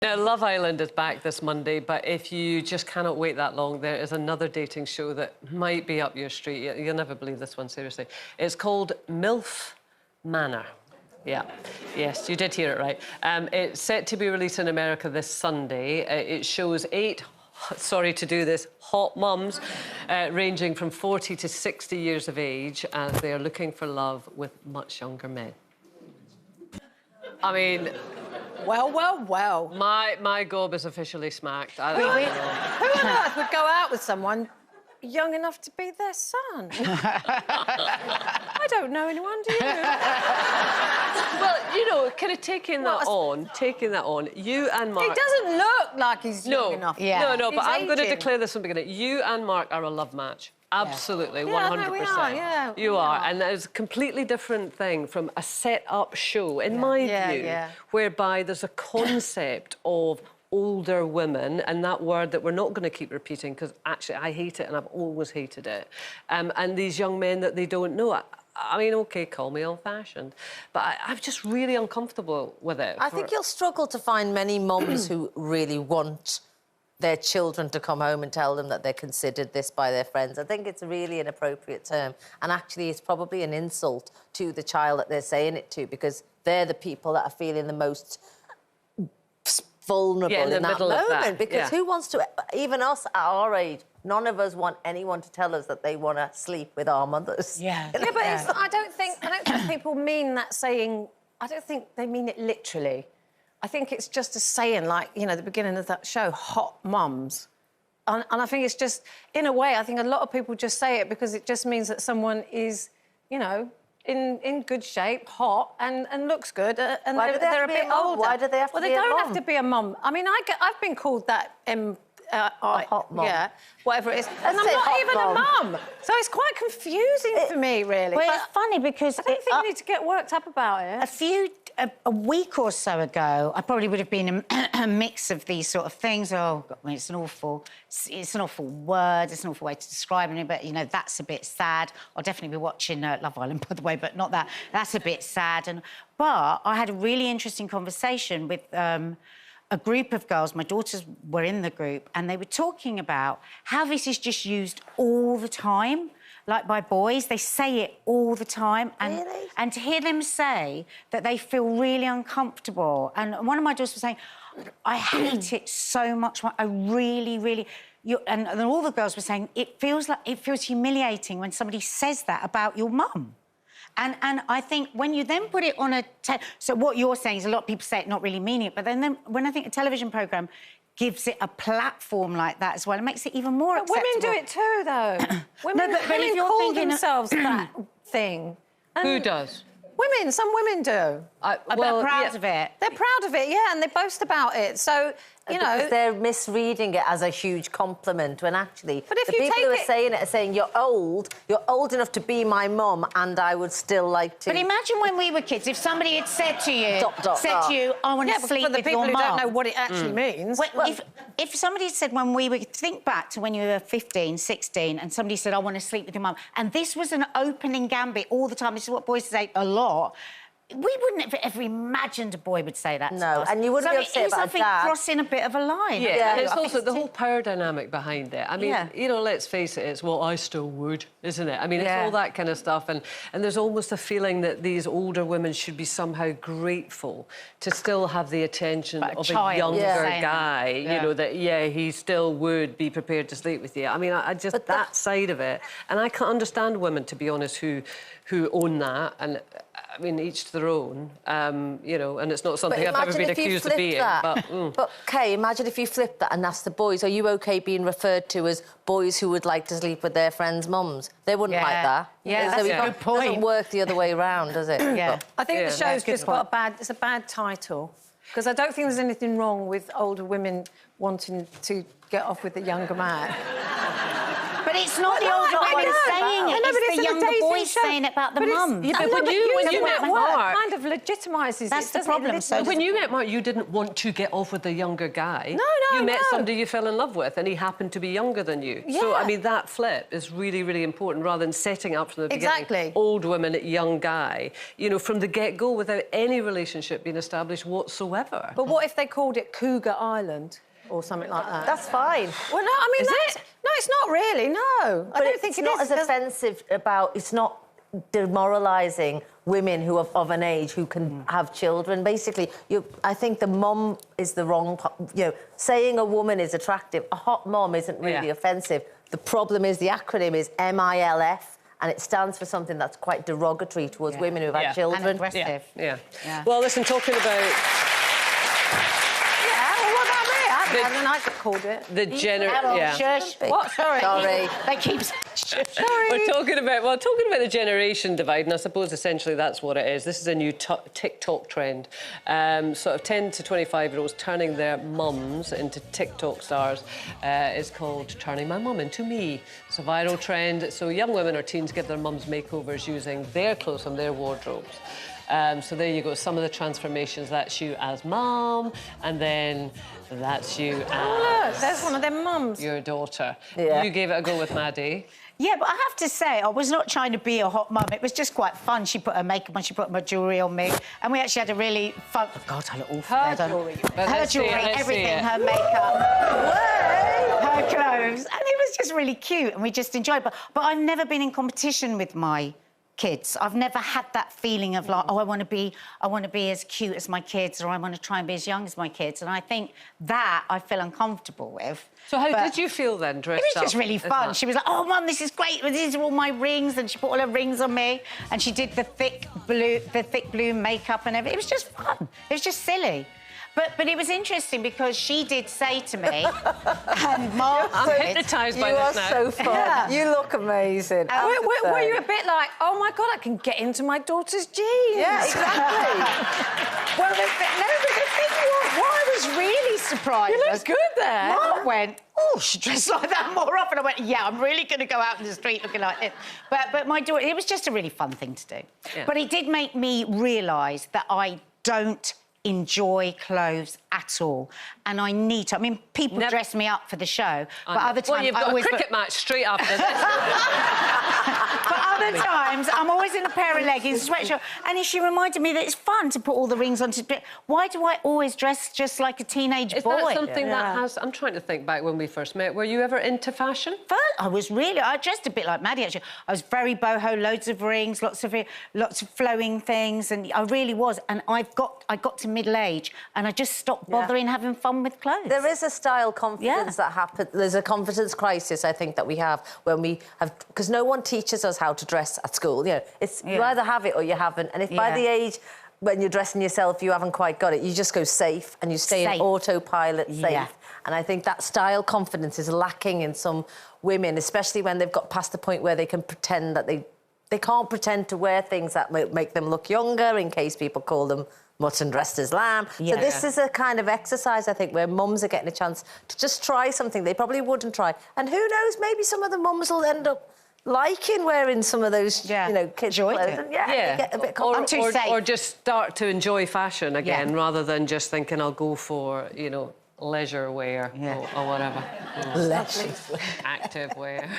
Now, Love Island is back this Monday, but if you just cannot wait that long, there is another dating show that might be up your street. You'll never believe this one, seriously. It's called Milf Manor. Yeah, yes, you did hear it right. It's set to be released in America this Sunday. It shows 8, sorry to do this, hot mums ranging from 40 to 60 years of age as they are looking for love with much younger men. I mean... Well, well, well. My gob is officially smacked. Who on earth would go out with someone young enough to be their son? I don't know anyone, do you? Well, you know, kind of taking that on, you and Mark... He doesn't look like he's young enough. Yeah. No, but I'm going to aging. declare this from the beginning. You and Mark are a love match. Absolutely, Yeah, 100%. no, we are, yeah. You are, and that is a completely different thing from a set-up show, in my view, whereby there's a concept of older women, and that word that we're not going to keep repeating, because actually I hate it and I've always hated it, and these young men that they don't know. I mean, OK, call me old-fashioned, but I'm just really uncomfortable with it. I think you'll struggle to find many mums who really want their children to come home and tell them that they're considered this by their friends. I think it's really an appropriate term. And actually, it's probably an insult to the child that they're saying it to, because they're the people that are feeling the most vulnerable in that moment. Because who wants to... Even us at our age, none of us want anyone to tell us that they want to sleep with our mothers. Yeah, but it's, I don't think people mean that saying... I don't think they mean it literally. I think it's just a saying, like, you know, the beginning of that show, hot mums. And I think it's just, in a way, I think a lot of people just say it because it just means that someone is, you know, in good shape, hot, and looks good, and they're a bit older. Why do they have to be a mum? Well, they don't have to be a mum. I mean, I've been called that... a hot mum. Yeah, whatever it is. And I'm not even a mum. So it's quite confusing for me, really. Well, it's funny because... I don't think you need to get worked up about it. A week or so ago, I probably would have been a mix of these sort of things. Oh, God, I mean, it's an awful word, it's an awful way to describe it, but, you know, that's a bit sad. I'll definitely be watching Love Island, by the way, but not that. That's a bit sad. But I had a really interesting conversation with a group of girls. My daughters were in the group, and they were talking about how this is just used all the time. Like by boys, they say it all the time. And to hear them say that they feel really uncomfortable. And one of my daughters was saying, I hate it so much. I really, really... And all the girls were saying, it feels humiliating when somebody says that about your mum. And I think when you then put it on a... So what you're saying is a lot of people say it not really meaning it, but then when I think a television programme gives it a platform like that as well, it makes it even more acceptable. Women do it too, though. Women call themselves that thing. Who does? Women, some women do. They're proud of it. They're proud of it, yeah, and they boast about it. So, you know... Because they're misreading it as a huge compliment, when actually but if the you people take who are saying it are saying, you're old enough to be my mum, and I would still like to... But imagine when we were kids, if somebody had said to you, I want to sleep with your mum. For the people who don't know what it actually means. Well, if somebody said when we were... Think back to when you were 15, 16, and somebody said, I want to sleep with your mum, and this was an opening gambit all the time. This is what boys say a lot. We wouldn't have ever imagined a boy would say that to us. And you wouldn't be upset about a dad. Crossing a bit of a line. Yeah, it's also the whole power dynamic behind it. I mean, you know, let's face it, it's, well, I still would, isn't it? I mean, it's all that kind of stuff, and there's almost a feeling that these older women should be somehow grateful to still have the attention of a younger guy, you know, that, he still would be prepared to sleep with you. I mean, I just... that side of it. And I can't understand women, to be honest, who own that, and... I mean, each to their own, you know, and it's not something I've ever been accused of being. But Kay, imagine if you flip that and ask the boys, are you OK being referred to as boys who would like to sleep with their friends' mums? They wouldn't like that. Yeah, that's a good point. It doesn't work the other way around, does it? I think the show's just got it's a bad title, because I don't think there's anything wrong with older women wanting to get off with a younger man. But it's not the older women saying it. It's the younger boys saying it about the mums. Yeah, but when you met Mark, kind of legitimises that's it, the problem. So when you met Mark, you didn't want to get off with a younger guy. No, you met somebody you fell in love with, and he happened to be younger than you. Yeah. So I mean, that flip is really, really important, rather than setting up from the beginning. Exactly. Old women, young guy. You know, from the get-go, without any relationship being established whatsoever. But what if they called it Cougar Island or something like that? That's fine. Well, no, I mean, no, it's not really. No, But I don't think it's not as offensive about. It's not demoralising women who are of an age who can have children. Basically, I think the mum is the wrong. You know, saying a woman is attractive, a hot mum isn't really offensive. The problem is the acronym is MILF. And it stands for something that's quite derogatory towards women who've had children. And aggressive. Yeah. Well, listen, talking about... I called it. Shush. What? Sorry. They keep saying shush. We're talking about the generation divide, and I suppose essentially that's what it is. This is a new TikTok trend. Sort of 10 to 25-year-olds turning their mums into TikTok stars. Is called Turning My Mum Into Me. It's a viral trend. So young women or teens give their mums makeovers using their clothes from their wardrobes. So there you go, some of the transformations. That's you as mum, and then that's you as... Oh, look, there's one of them mums. Your daughter. Yeah. You gave it a go with Maddie. Yeah, but I have to say, I was not trying to be a hot mum. It was just quite fun. She put her makeup on, she put my jewellery on me, and we actually had a really fun... Oh, God, I look awful. Her jewellery. Her jewellery, everything, her makeup, her clothes. And it was just really cute, and we just enjoyed it. But I've never been in competition with my kids. I've never had that feeling of like, oh, I want to be as cute as my kids, or I want to try and be as young as my kids. And I think that I feel uncomfortable with. So how did you feel then, dressed up? It was just really fun. She was like, oh, Mum, this is great. These are all my rings. And she put all her rings on me. And she did the thick blue makeup and everything. It was just fun. It was just silly. But it was interesting because she did say to me, and Mark... I'm hypnotised by this now. You are so fun. Yeah. You look amazing. Were you a bit like, oh, my God, I can get into my daughter's jeans? Yeah, exactly. Well, the thing was, what I was really surprised... You look good there. Mark went, oh, she dressed like that more often. I went, yeah, I'm really going to go out in the street looking like this. But my daughter... It was just a really fun thing to do. Yeah. But it did make me realise that I don't enjoy clothes at all, and I need to. I mean, people dress me up for the show, but other times... Well, you've got a cricket match straight after this. But other times, I'm always in a pair of leggings, sweatshirt, and she reminded me that it's fun to put all the rings on. Why do I always dress just like a teenage boy? Is that something that has... I'm trying to think back when we first met. Were you ever into fashion? I dressed a bit like Maddie, actually. I was very boho, loads of rings, lots of flowing things, and I really was. And I got to middle age, and I just stopped bothering having fun with clothes. There is a style confidence that happens. There's a confidence crisis, I think, that we have when we have... Because no one teaches us how to dress at school. You know, you either have it or you haven't. And if by the age when you're dressing yourself you haven't quite got it, you just go safe and you stay in autopilot safe. Yeah. And I think that style confidence is lacking in some women, especially when they've got past the point where they can pretend that they can't pretend to wear things that make them look younger in case people call them mutton dressed as lamb. Yeah. So this is a kind of exercise, I think, where mums are getting a chance to just try something they probably wouldn't try. And who knows, maybe some of the mums will end up liking wearing some of those, you know, kids' clothes. Get a bit or just start to enjoy fashion again, rather than just thinking I'll go for, you know, leisure wear or whatever. Leisure. Active wear.